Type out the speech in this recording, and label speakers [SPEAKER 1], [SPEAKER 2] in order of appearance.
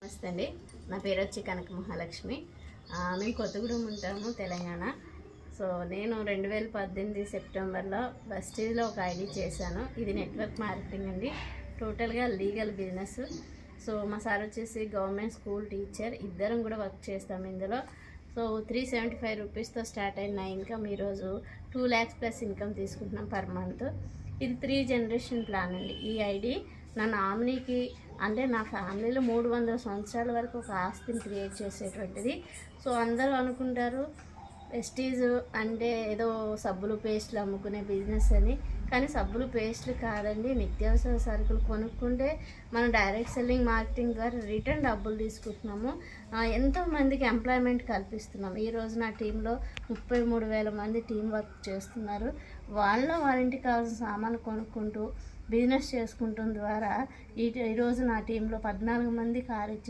[SPEAKER 1] నమస్తే అండి. నా పేరు వచ్చి కనక మహాలక్ష్మి. మేము కొత్తగూడెం ఉంటాము, తెలంగాణ. సో నేను 2018 సెప్టెంబర్లో బస్టీలో ఒక ఐడి చేశాను. ఇది నెట్వర్క్ మార్కెటింగ్ అండి, టోటల్గా లీగల్ బిజినెస్. సో మా సార్ వచ్చేసి గవర్నమెంట్ స్కూల్ టీచర్, ఇద్దరం కూడా వర్క్ చేస్తాము ఇందులో. సో 375 రూపీస్తో స్టార్ట్ అయిన నా ఇన్కమ్ ఈరోజు 2 lakhs ప్లస్ ఇన్కమ్ తీసుకుంటున్నాం పర్ మంత్. ఇది 3 జనరేషన్ ప్లాన్ అండి. ఈ ఐడి నా నామినీకి అంటే నా ఫ్యామిలీలో 300 సంవత్సరాల వరకు ఒక ఆస్తిని క్రియేట్ చేసేటువంటిది. సో అందరూ అనుకుంటారు వెస్టీజ్ అంటే ఏదో సబ్బులు పేస్టులు అమ్ముకునే బిజినెస్ అని, కానీ సబ్బులు పేస్టులు కాదండి. నిత్యావసర సరుకులు కొనుక్కుంటే మనం డైరెక్ట్ సెల్లింగ్ మార్కెటింగ్ ద్వారా రిటర్న్ డబ్బులు తీసుకుంటున్నాము. ఎంతోమందికి ఎంప్లాయ్మెంట్ కల్పిస్తున్నాం. ఈరోజు నా టీంలో 33,000 మంది టీం వర్క్ చేస్తున్నారు. వాళ్ళ ఇంటికి కావాల్సిన సామాన్లు కొనుక్కుంటూ బిజినెస్ చేసుకుంటం ద్వారా ఈరోజు నా టీంలో 14 మంది కార్యచ